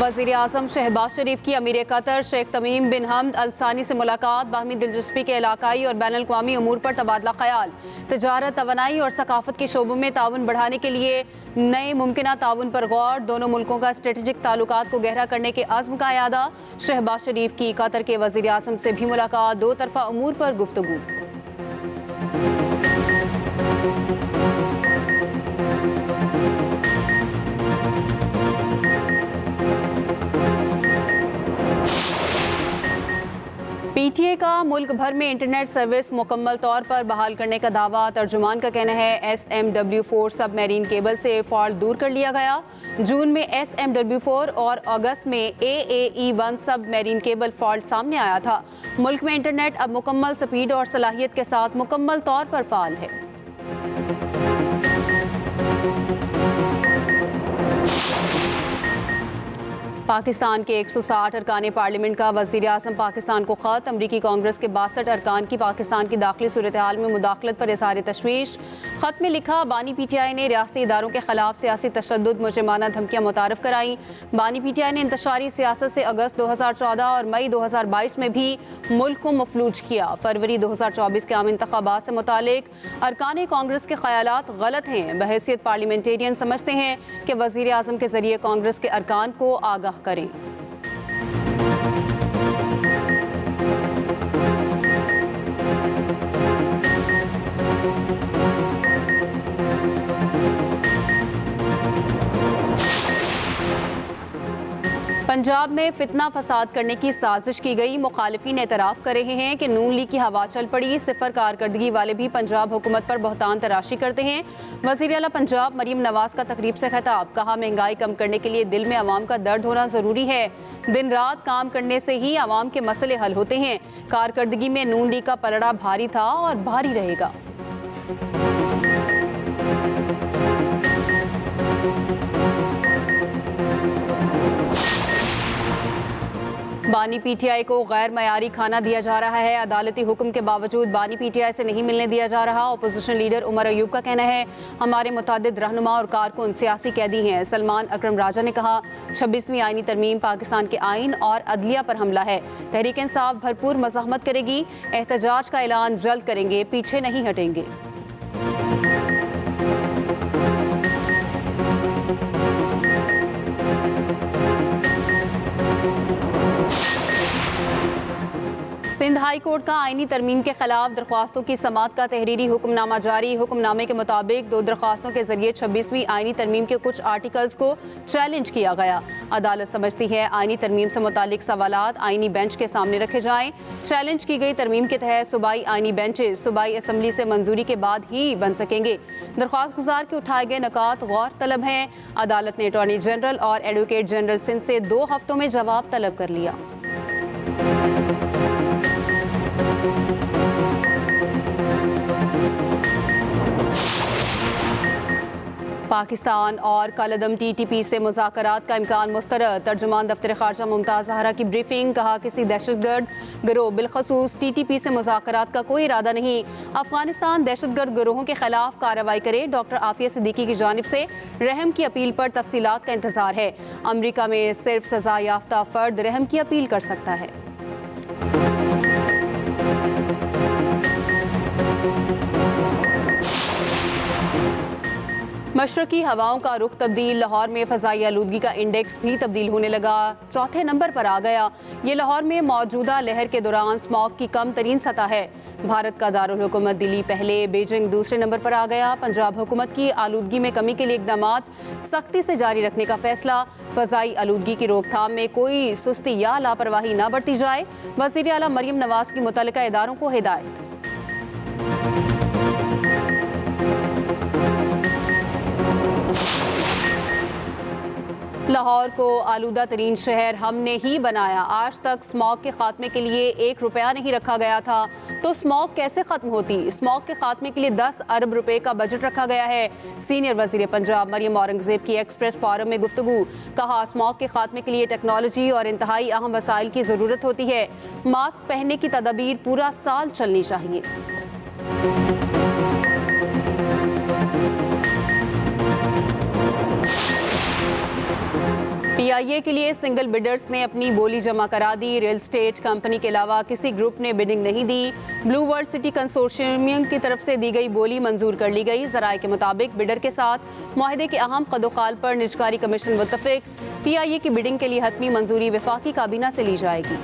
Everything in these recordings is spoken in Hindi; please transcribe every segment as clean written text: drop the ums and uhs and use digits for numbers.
वज़ीर आज़म शहबाज शरीफ की अमीर कतर शेख तमीम बिन हमद अल सानी से मुलाकात। बाहमी दिलचस्पी के इलाकाई और बैनुल अक़वामी उमूर पर तबादला ख्याल। तजारत, तवानाई और सकाफत के शोबों में ताउन बढ़ाने के लिए नए मुमकिना ताउन पर गौर। दोनों मुल्कों का स्ट्रेटेजिक ताल्लुकात को गहरा करने के आज़्म का इयादा। शहबाज शरीफ की कतर के वज़ीर आज़म से भी मुलाकात। दो तरफ़ा उमूर पर गुफ्तगू। पीटीए का मुल्क भर में इंटरनेट सर्विस मुकम्मल तौर पर बहाल करने का दावा। तर्जुमान का कहना है SMW4 सबमरीन केबल से फॉल्ट दूर कर लिया गया। जून में SMW4 और अगस्त में AAE1 सबमरीन केबल फॉल्ट सामने आया था। मुल्क में इंटरनेट अब मुकम्मल स्पीड और सलाहियत के साथ मुकम्मल तौर पर फाल है। पाकिस्तान के 160 अरकान पार्लियामेंट का वज़ीर आज़म पाकिस्तान को ख़त। अमरीकी कांग्रेस के 62 अरकान की पाकिस्तान की दाखिली सूरत हाल में मुदाखलत पर इज़हार तशवीश। ख़त में लिखा, बानी PTI ने रियासती इदारों के खिलाफ सियासी तशद्दुद मुजरिमाना धमकियाँ मुतारफ़ कराई। बानी PTI ने इंतशारी सियासत से अगस्त 2014 और मई 2022 में भी मुल्क को मफलूज किया। फरवरी 2024 के आम इंतखाबात से मुतालिक अरकान कांग्रेस के ख़यालात गलत हैं। बहैसियत पार्लियामेंटेरियन समझते हैं कि वज़ीर आज़म के ज़रिए कांग्रेस के अरकान को आगाह करें। पंजाब में फितना फसाद करने की साजिश की गई। मुखालिफिन एतराफ़ कर रहे हैं कि नून लीग की हवा चल पड़ी। सिफर कारकर्दगी वाले भी पंजाब हुकूमत पर बहतान तराशी करते हैं। वज़ीर आला पंजाब मरीम नवाज का तकरीब से खिताब। कहा, महंगाई कम करने के लिए दिल में अवाम का दर्द होना ज़रूरी है। दिन रात काम करने से ही अवाम के मसले हल होते हैं। कारकर्दगी में नून लीग का पलड़ा भारी था और भारी रहेगा। बानी PTI को गैर मयारी खाना दिया जा रहा है। अदालती हुक्म के बावजूद बानी PTI से नहीं मिलने दिया जा रहा। अपोजिशन लीडर उमर अयूब का कहना है, हमारे मुतअद्दिद रहनुमा और कारकुन सियासी कैदी हैं। सलमान अकरम राजा ने कहा, 26वीं आईनी तरमीम पाकिस्तान के आइन और अदलिया पर हमला है। तहरीक इंसाफ भरपूर मज़ाहमत करेगी। एहतजाज का ऐलान जल्द करेंगे, पीछे नहीं हटेंगे। सिंध हाई कोर्ट का आईनी तरमीम के खिलाफ दरख्वास्तों की समाअत का तहरीरी हुक्मनामा जारी। हुक्मनामे के मुताबिक 2 दरख्वास्तों के जरिए 26वीं आईनी तरमीम के कुछ आर्टिकल्स को चैलेंज किया गया। अदालत समझती है आईनी तरमीम से मुतालिक सवालात आईनी बेंच के सामने रखे जाएं। चैलेंज की गई तरमीम के तहत सूबाई आईनी बेंचेस सूबाई असम्बली से मंजूरी के बाद ही बन सकेंगे। दरख्वास्त गुजार के उठाए गए नकात गौर तलब हैं। अदालत ने अटॉर्नी जनरल और एडवोकेट जनरल सिंध से 2 हफ्तों में जवाब तलब कर लिया। पाकिस्तान और कलदम TTP से मुज़ाकरात का इम्कान मुस्तरद। तर्जुमान दफ्तर ख़ारजा मुमताज़ ज़हरा की ब्रीफिंग। कहा, किसी दहशतगर्द गिरोह बिलखसूस TTP से मुज़ाकरात का कोई इरादा नहीं। अफगानिस्तान दहशतगर्द गिरोहों के खिलाफ कार्रवाई करे। डॉक्टर आफिया सिद्दीकी की जानिब से रहम की अपील पर तफसीलात का इंतज़ार है। अमरीका में सिर्फ सज़ा याफ्ता फ़र्द रहम की अपील कर सकता है। मशरकी हवाओं का रुख तब्दील। लाहौर में फ़ज़ाई आलूदगी का इंडेक्स भी तब्दील होने लगा, 4थे नंबर पर आ गया। ये लाहौर में मौजूदा लहर के दौरान स्मॉग की कम तरीन सतह है। भारत का दारुल हुकूमत दिल्ली पहले, बीजिंग दूसरे नंबर पर आ गया। पंजाब हुकूमत की आलूदगी में कमी के लिए इक़दामात सख्ती से जारी रखने का फैसला। फ़ज़ाई आलूदगी की रोकथाम में कोई सुस्ती या लापरवाही न बरती जाए। वज़ीर आला मरीम नवाज की मुतल्लिका इदारों को हिदायत। लाहौर को आलूदा तरीन शहर हमने ही बनाया। आज तक स्मॉग के खात्मे के लिए 1 रुपया नहीं रखा गया था, तो स्मॉग कैसे खत्म होती? स्मॉग के खात्मे के लिए 10 अरब रुपए का बजट रखा गया है। सीनियर वजीर पंजाब मरियम औरंगजेब की एक्सप्रेस फोरम में गुफ्तगू। कहा, स्मॉग के खात्मे के लिए टेक्नोलॉजी और इंतहाई अहम वसाइल की ज़रूरत होती है। मास्क पहनने की तदाबीर पूरा साल चलनी चाहिए। PIA के लिए सिंगल बिडर्स ने अपनी बोली जमा करा दी। रियल एस्टेट कंपनी के अलावा किसी ग्रुप ने बिडिंग नहीं दी। ब्लू वर्ल्ड सिटी कंसोर्शियम की तरफ से दी गई बोली मंजूर कर ली गई। जराये के मुताबिक बिडर के साथ मुआहदे के अहम कदोकाल पर निजकारी कमीशन मुत्तफिक। PIA की बिडिंग के लिए हतमी मंजूरी वफाकी काबीना से ली जाएगी।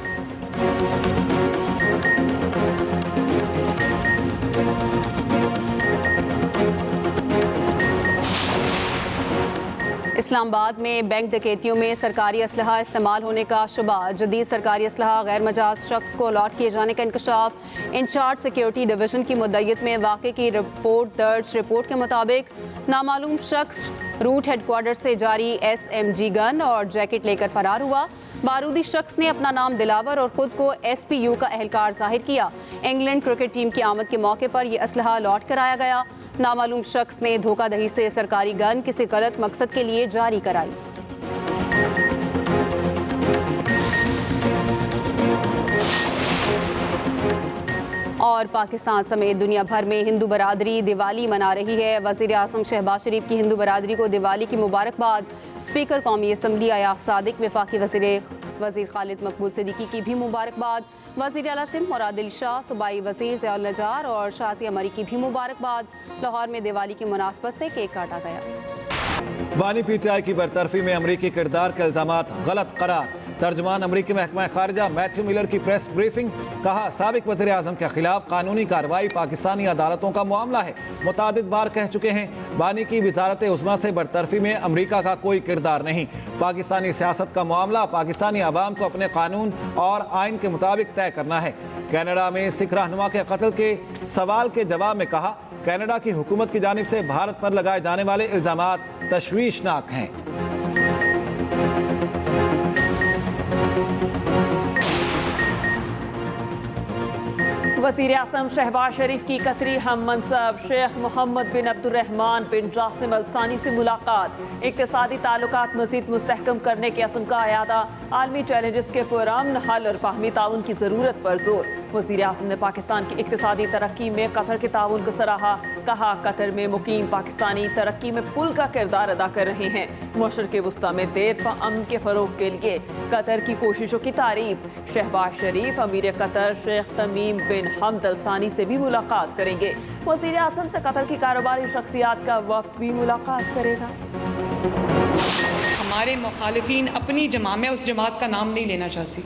इस्लामाबाद में बैंक डकैतियों में सरकारी असलहा इस्तेमाल होने का शुबा। जदीद सरकारी असलहा गैर मजाज शख्स को अलॉट किए जाने का इंकशाफ। इंचार्ज सिक्योरिटी डिवीजन की मुद्दत में वाक़े की रिपोर्ट दर्ज। रिपोर्ट के मुताबिक नामालूम शख्स रूट हेडक्वार्टर से जारी SMG गन और जैकेट लेकर फरार हुआ। बारूदी शख्स ने अपना नाम दिलावर और खुद को SPU का एहलकार जाहिर किया। इंग्लैंड क्रिकेट टीम की आमद के मौके पर यह असलहा अलॉट कराया गया। नामालूम शख्स ने धोखाधड़ी से सरकारी गन किसी गलत मकसद के लिए जारी कराई। और पाकिस्तान समेत दुनिया भर में हिंदू बरादरी दिवाली मना रही है। वज़ीर आज़म शहबाज शरीफ की हिंदू बरादरी को दिवाली की मुबारकबाद। स्पीकर कौमी असम्बली अयाज सादिक, वफाकी वज़ीर खालिद मकबूल सिद्दीकी की भी मुबारकबाद। वज़ीर आला सिंध मुराद अली शाह, सूबाई वज़ीर ज़ियाउल नजार और शाज़िया मरी की भी मुबारकबाद। लाहौर में दिवाली की मुनासबत से केक काटा गया। बानी PTI की बरतरफी में अमरीकी किरदार के इल्ज़ामात गलत करार। तर्जमान अमरीकी महकमा खारजा मैथ्यू मिलर की प्रेस ब्रीफिंग। कहा, साबिक वज़ीर आज़म के खिलाफ कानूनी कार्रवाई पाकिस्तानी अदालतों का मामला है। मुतादिद बार कह चुके हैं, बानी की वजारत उज़्मा से बरतरफी में अमरीका का कोई किरदार नहीं। पाकिस्तानी सियासत का मामला पाकिस्तानी अवाम को अपने कानून और आइन के मुताबिक तय करना है। कनाडा में सिख रहनुमा के कत्ल के सवाल के जवाब में कहा, कनाडा की हुकूमत की जानिब से भारत पर लगाए जाने वाले इल्ज़ामात तशवीशनाक हैं। वज़ीर आज़म शहबाज शरीफ की कतरी हम मनसब शेख मोहम्मद बिन अब्दुर्रहमान बिन जासिम अल सानी से मुलाकात। इक़्तिसादी ताल्लुकात मज़ीद मुस्तहकम करने के असम का अयादा। आलमी चैलेंजेस के पुरअमन हल और बाहमी ताउन की ज़रूरत पर जोर। वज़ीर आज़म ने पाकिस्तान की इक़्तिसादी तरक्की में कतर के ताउन को सराहा। कहा, कतर में मुकीम पाकिस्तानी तरक्की में पुल का किरदार अदा कर रहे हैं। मशरिक़ वस्ता में देर व अमन के फ़रोग़ के लिए कतर की कोशिशों की तारीफ। शहबाज शरीफ अमीर कतर शेख तमीम बिन हमद अल सानी से भी मुलाकात करेंगे। वज़ीर आज़म से कतर की कारोबारी शख्सियात का वफ़द भी मुलाकात करेगा। हमारे मुखालिफिन अपनी जमा में उस जमात का नाम नहीं लेना चाहती।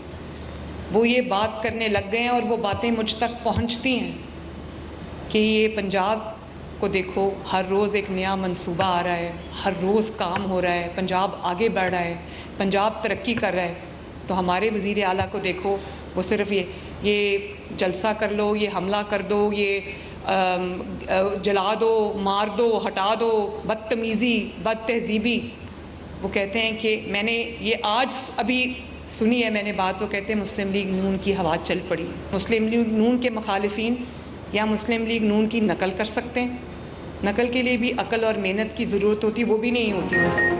वो ये बात करने लग गए हैं और वो बातें मुझ तक पहुंचती हैं कि ये पंजाब को देखो, हर रोज़ एक नया मंसूबा आ रहा है, हर रोज़ काम हो रहा है, पंजाब आगे बढ़ रहा है, पंजाब तरक्की कर रहा है। तो हमारे वज़ीर आला को देखो, वो सिर्फ ये जलसा कर लो, ये हमला कर दो, ये जला दो, मार दो, हटा दो, बदतमीज़ी, बद तहजीबी। वो कहते हैं कि मैंने ये आज अभी सुनी है मैंने बात, वो कहते हैं मुस्लिम लीग नून की हवा चल पड़ी। मुस्लिम लीग नून के मुखालिफिन या मुस्लिम लीग नून की नकल कर सकते हैं। नकल के लिए भी अकल और मेहनत की ज़रूरत होती, वो भी नहीं होती उनसे।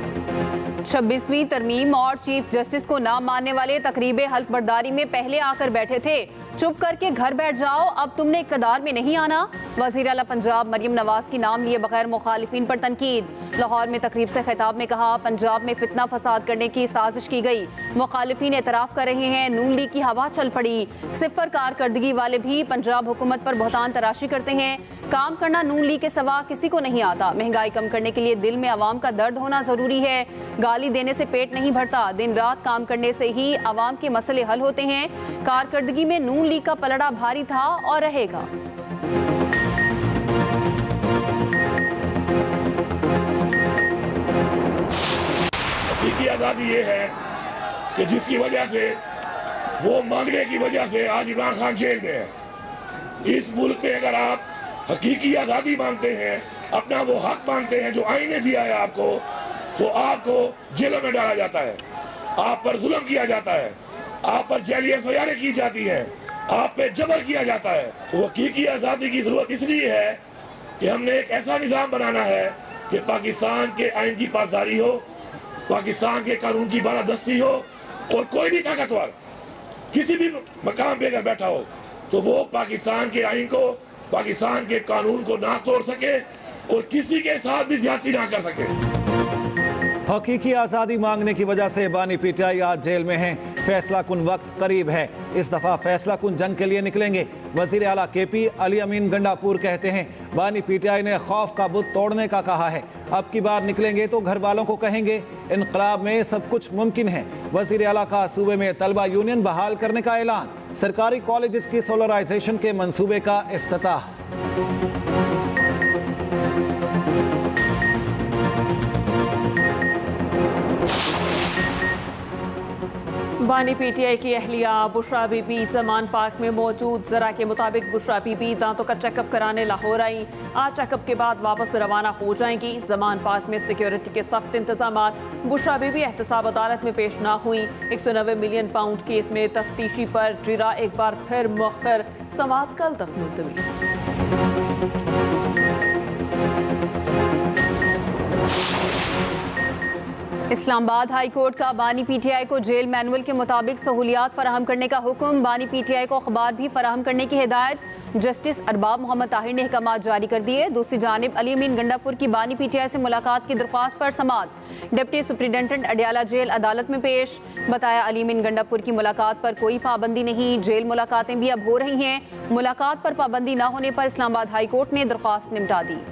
26वीं तरमीम और चीफ जस्टिस को ना मानने वाले तकरीब हल्फ बर्दारी में पहले आकर बैठे थे। चुप करके घर बैठ जाओ, अब तुमने इक़्तिदार में नहीं आना। वज़ीर आला पंजाब मरियम नवाज की नाम लिए बगैर मुखालिफिन पर तनकीद। लाहौर में तकरीब से खिताब में कहा, पंजाब में फितना फसाद करने की साजिश की गई। मुखालिफिन एतराफ़ कर रहे हैं नून लीग की हवा चल पड़ी। सिफर कारकर्दगी वाले भी पंजाब हुकूमत पर बहतान तराशी करते हैं। काम करना नून लीग के सिवा किसी को नहीं आता। महंगाई कम करने के लिए दिल में अवाम का दर्द होना ज़रूरी है। गाली देने से पेट नहीं भरता, दिन रात काम करने से ही अवाम के मसले हल होते हैं। कारकर्दगी में नून लीग का पलड़ा भारी था और रहेगा। की आज़ादी ये है कि जिसकी वजह से वो मांगने की वजह से आज इमरान खान जेल में है। इस मुल्क में अगर आप हकीकी आज़ादी मांगते हैं, अपना वो हक मांगते हैं जो आईने दिया है आपको, तो आपको जेलों में डाला जाता है, आप पर जुल्म किया जाता है, आप पर जैलियां सजारें की जाती हैं, आप पे जबर किया जाता है। तो हकीकी आज़ादी की जरूरत इसलिए है कि हमने एक ऐसा निज़ाम बनाना है कि पाकिस्तान के आइन की पासदारी हो, पाकिस्तान के कानून की बालादस्ती हो, और कोई भी ताकतवर किसी भी मकाम पे अगर बैठा हो तो वो पाकिस्तान के आइन को, पाकिस्तान के कानून को ना तोड़ सके और किसी के साथ भी ज्यादती ना कर सके। हकीकी आज़ादी मांगने की वजह से बानी पीटीआई आज जेल में हैं। फैसला कुन वक्त करीब है। इस दफ़ा फैसला कुन जंग के लिए निकलेंगे। वज़ीर आला केपी अली अमीन गंडापुर कहते हैं बानी पीटीआई ने खौफ का बुत तोड़ने का कहा है। अब की बार निकलेंगे तो घर वालों को कहेंगे इनकलाब में सब कुछ मुमकिन है। वज़ीर आला का सूबे में तलबा यूनियन बहाल करने का ऐलान। सरकारी कॉलेज की सोलराइजेशन के मंसूबे का इफ्तिताह। बानी पीटीआई की अहलिया बुशरा बीबी जमान पार्क में मौजूद। जरा के मुताबिक बुशरा बीबी दांतों का चेकअप कराने लाहौर आई। आज चेकअप के बाद वापस रवाना हो जाएंगी। जमान पार्क में सिक्योरिटी के सख्त इंतजाम। बुशरा बीबी एहतसाब अदालत में पेश ना हुई। 190 मिलियन पाउंड केस में तफ्तीशी पर जिरा एक बार फिर मुअख्खर। समाअत कल तक मुलतवी। इस्लामाबाद हाई कोर्ट का बानी पीटीआई को जेल मैनुअल के मुताबिक सहूलियात फराहम करने का हुक्म। बानी पीटीआई को अखबार भी फराहम करने की हिदायत। जस्टिस अरबाब मोहम्मद ताहिर ने अहकाम जारी कर दिए। दूसरी जानिब अली अमीन गंडापुर की बानी पीटीआई से मुलाकात की दरख्वास्त पर समाअत। डिप्टी सुप्रिंटेंडेंट अडियाला जेल अदालत में पेश। बताया अली अमीन गंडापुर की मुलाकात पर कोई पाबंदी नहीं। जेल मुलाकातें भी अब हो रही हैं। मुलाकात पर पाबंदी न होने पर इस्लामाबाद हाई कोर्ट ने दरख्वास्त निपटा दी।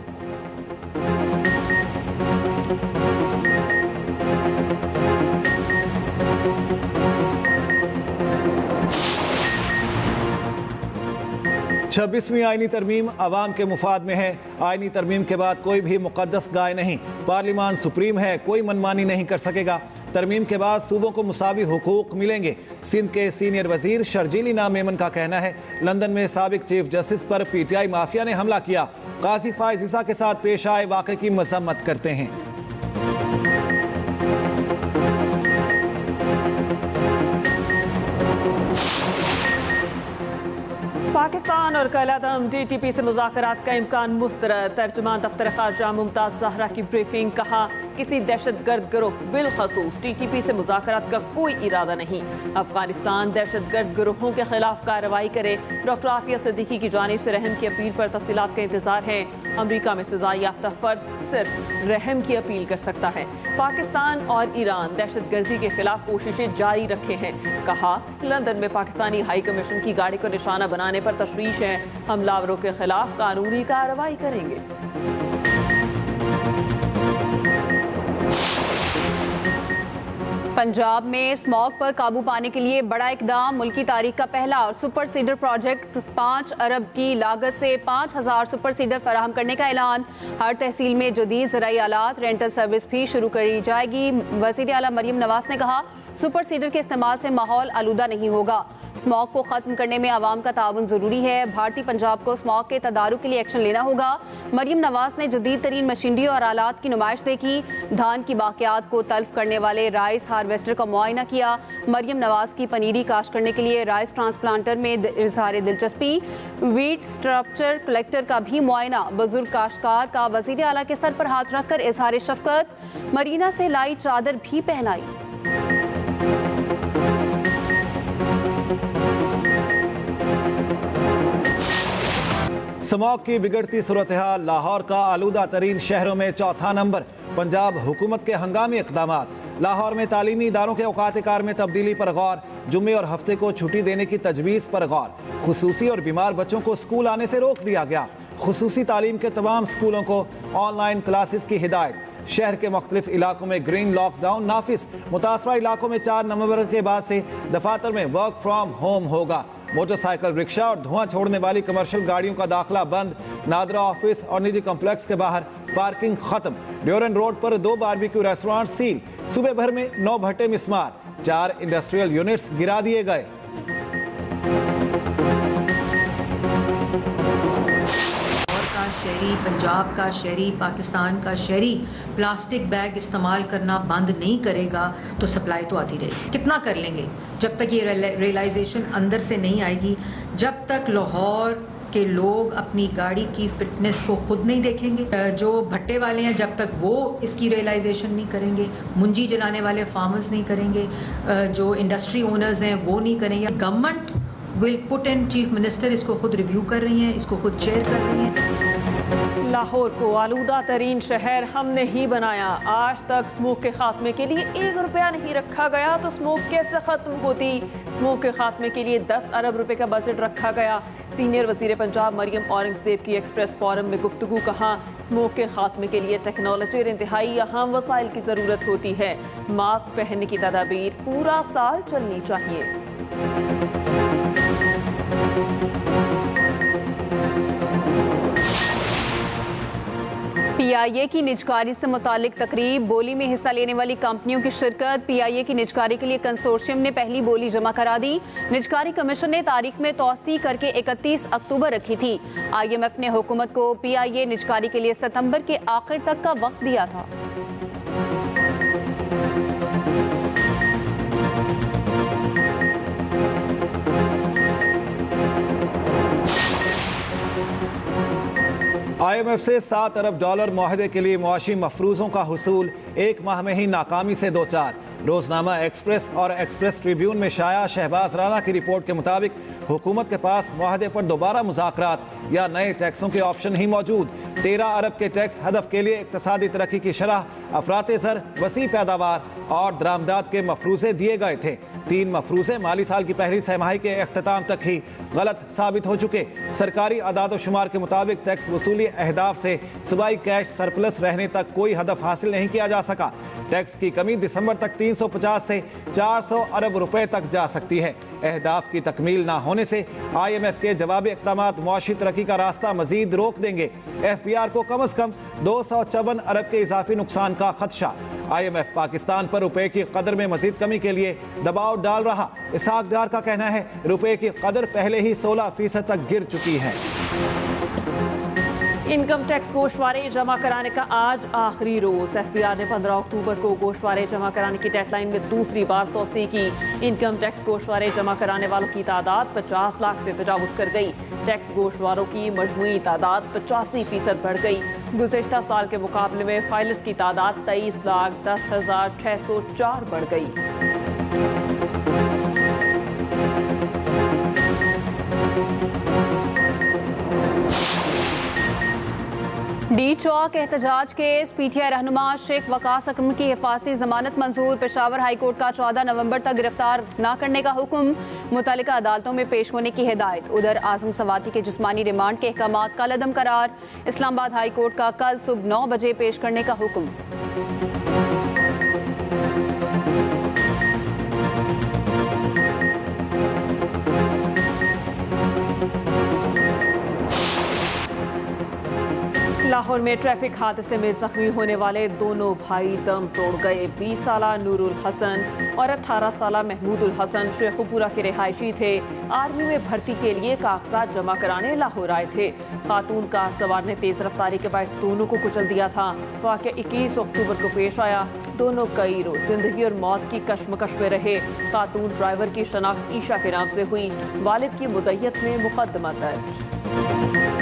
छब्बीसवीं आईनी तरमीम अवाम के मुफाद में है। आईनी तरमीम के बाद कोई भी मुकद्दस गाय नहीं। पार्लिमान सुप्रीम है, कोई मनमानी नहीं कर सकेगा। तरमीम के बाद सूबों को मुसावी हुकूक मिलेंगे। सिंध के सीनियर वजीर शर्जीली नाम मेमन का कहना है लंदन में साबिक चीफ जस्टिस पर पीटीआई माफिया ने हमला किया। काजी फायज ईसा के साथ पेश आए वाक़े की मजम्मत करते हैं। पाकिस्तान और कलअदम टीटीपी से मुज़ाकरात का इम्कान मुस्तरद। तर्जुमान दफ्तर खारजा मुमताज़ ज़हरा की ब्रीफिंग। कहा किसी दहशतगर्द गिरोह बिलखसूस टीटीपी से मुज़ाकरात का कोई इरादा नहीं। अफगानिस्तान दहशतगर्द गिरोहों के खिलाफ कार्रवाई करे। डॉक्टर आफिया सिद्दीकी की जानिब से रहम की अपील पर तफसीलात का इंतजार है। अमरीका में सजा याफ्ता फर्द सिर्फ रहम की अपील कर सकता है। पाकिस्तान और ईरान दहशतगर्दी के खिलाफ कोशिशें जारी रखे हैं। कहा लंदन में पाकिस्तानी हाई कमीशन की गाड़ी को निशाना बनाने पर तशवीश है। हमलावरों के खिलाफ कानूनी कार्रवाई करेंगे। पंजाब में स्मॉग पर काबू पाने के लिए बड़ा इकदाम। मुल्की तारीख का पहला सुपर सीडर प्रोजेक्ट 5 अरब की लागत से 5000 सुपर सीडर फराहम करने का ऐलान। हर तहसील में जदीद ज़राई आलात रेंटल सर्विस भी शुरू करी जाएगी। वज़ीर आला मरियम नवाज ने कहा सुपर सीडर के इस्तेमाल से माहौल आलूदा नहीं होगा। स्मॉग को ख़त्म करने में आवाम का ताउन ज़रूरी है। भारतीय पंजाब को स्मॉग के तदारुक के लिए एक्शन लेना होगा। मरियम नवाज ने जदीद तरीन मशीनरी और आलात की नुमाइश देखी। धान की बाक़ियात को तल्फ करने वाले राइस हार्वेस्टर का मुआयना किया। मरियम नवाज की पनीरी काश्त करने के लिए राइस ट्रांसप्लांटर में इजहार दिलचस्पी। वीट स्ट्रक्चर कलेक्टर का भी मुआयना। बुजुर्ग काश्तकार का वज़ीर आला के सर पर हाथ रखकर इजहार शफकत। मरीना से लाई चादर भी पहनाई। स्मॉग की बिगड़ती सूरत हाल लाहौर का आलूदा तरीन शहरों में चौथा नंबर। पंजाब हुकूमत के हंगामी इक़दामात। लाहौर में तालीमी इदारों के औकात कार में तब्दीली पर गौर। जुम्मे और हफ्ते को छुट्टी देने की तजवीज़ पर गौर। खुसूसी और बीमार बच्चों को स्कूल आने से रोक दिया गया। खुसूसी तालीम के तमाम स्कूलों को ऑनलाइन क्लासेस की हिदायत। शहर के मुख्तलिफ इलाकों में ग्रीन लॉकडाउन नाफिज। मुतासरा इलाकों में 4 नवंबर के बाद से दफातर में वर्क फ्राम होम होगा। मोटरसाइकिल, रिक्शा और धुआं छोड़ने वाली कमर्शियल गाड़ियों का दाखिला बंद। नादरा ऑफिस और निजी कम्प्लेक्स के बाहर पार्किंग खत्म। ड्यूरन रोड पर 2 बारबेक्यू रेस्टोरेंट सील। सुबह भर में 9 भट्टे मिस्मार। 4 इंडस्ट्रियल यूनिट्स गिरा दिए गए। शहरी, पंजाब का शहरी, पाकिस्तान का शहरी प्लास्टिक बैग इस्तेमाल करना बंद नहीं करेगा तो सप्लाई तो आती रहेगी। कितना कर लेंगे जब तक ये रियलाइजेशन अंदर से नहीं आएगी, जब तक लाहौर के लोग अपनी गाड़ी की फिटनेस को खुद नहीं देखेंगे। जो भट्टे वाले हैं जब तक वो इसकी रियलाइजेशन नहीं करेंगे, मुंजी जलाने वाले फार्मर्स नहीं करेंगे, जो इंडस्ट्री ओनर्स हैं वो नहीं करेंगे। Government will put in, chief minister इसको खुद रिव्यू कर रही हैं, इसको खुद चेयर कर रही हैं। लाहौर को आलूदा तरीन शहर हमने ही बनाया। आज तक स्मोक के खात्मे के लिए 1 रुपया नहीं रखा गया तो स्मोक कैसे खत्म होती। स्मोक के खात्मे के लिए 10 अरब रुपए का बजट रखा गया। सीनियर वजीर पंजाब मरियम औरंगजेब की एक्सप्रेस फोरम में गुफ्तगू। कहा स्मोक के खात्मे के लिए टेक्नोलॉजी और इंतहाई अहम वसाइल की ज़रूरत होती है। मास्क पहनने की तदाबीर पूरा साल चलनी चाहिए। PIA की निजकारी से मुतालिक तकरीब, बोली में हिस्सा लेने वाली कंपनियों की शिरकत। PIA की निजकारी के लिए कंसोर्शियम ने पहली बोली जमा करा दी। निजकारी कमीशन ने तारीख में तौसी करके 31 अक्टूबर रखी थी। IMF ने हुकूमत को PIA निजकारी के लिए सितंबर के आखिर तक का वक्त दिया था। IMF से $7 अरब मुआहदे के लिए मुआशी मफरूज़ों का हुसूल, 1 माह में ही नाकामी से दो चार। रोजनामा एक्सप्रेस और एक्सप्रेस ट्रिब्यून में शाया शहबाज राना की रिपोर्ट के मुताबिक हुकूमत के पास मुआहदे पर दोबारा मुज़ाकरात या नए टैक्सों के ऑप्शन ही मौजूद। 13 अरब के टैक्स हदफ के लिए इक्तसादी तरक्की की शरह, अफराते ज़र, वसी पैदावार और दरामदात के मफरूज़े दिए गए थे। 3 मफरूज़े माली साल की पहली सहमाही के अख्ताम तक ही गलत साबित हो चुके। सरकारी अदाद शुमार के मुताबिक टैक्स वसूली अहदाफ से सूबाई कैश सरप्लस रहने तक कोई हदफ हासिल नहीं किया जा सका। टैक्स की कमी दिसंबर तक 350 से 400 अरब रुपए तक जा सकती है। अहदाफ की तकमील ना होने से IMF के जवाबी इक़दामात मुआशी तरक्की का रास्ता मजीद रोक देंगे। FPR को कम अज़ कम 254 अरब के इजाफी नुकसान का खदशा। IMF पाकिस्तान पर रुपए की कदर में मजीद कमी के लिए दबाव डाल रहा। इसहाक डार का कहना है रुपए की कदर पहले ही 16% तक गिर चुकी है। इनकम टैक्स गोशवारे जमा कराने का आज आखिरी रोज। FPR ने 15 अक्टूबर को गोशवारे जमा कराने की डेडलाइन में दूसरी बार तोसी की। इनकम टैक्स गोशवारे जमा कराने वालों की तादाद 50 लाख से तजावुज कर गई। टैक्स गोशवारों की मजमूई तादाद 85% बढ़ गई। गुज़िश्ता साल के मुकाबले में फाइलर्स की तादाद 23,10,604 बढ़ गई। डी चौक एहतजाज केस, PTI रहनुमा शेख वकास अकरम की हिफाजती जमानत मंजूर। पेशावर हाई कोर्ट का 14 नवंबर तक गिरफ्तार न करने का हुक्म, मुतल्लिका अदालतों में पेश होने की हिदायत। उधर आजम सवाती के जिस्मानी रिमांड के अहकामात कलअदम करार। इस्लामाबाद हाई कोर्ट का कल सुबह 9 बजे पेश करने का हुक्म। लाहौर में ट्रैफिक हादसे में जख्मी होने वाले दोनों भाई दम तोड़ गए। 20 साला नूरुल हसन और 18 साला महमूदुल हसन शेखुपुरा के रिहायशी थे। आर्मी में भर्ती के लिए कागजात जमा कराने लाहौर आए थे। खातून कार सवार ने तेज रफ्तारी के बाद दोनों को कुचल दिया था। वाक़या 21 अक्टूबर को पेश आया। दोनों कई रोज जिंदगी और मौत की कश्मकश में रहे। खातून ड्राइवर की शनाख्त ईशा के नाम से हुई। वालिद की मुद्दत में मुकदमा दर्ज।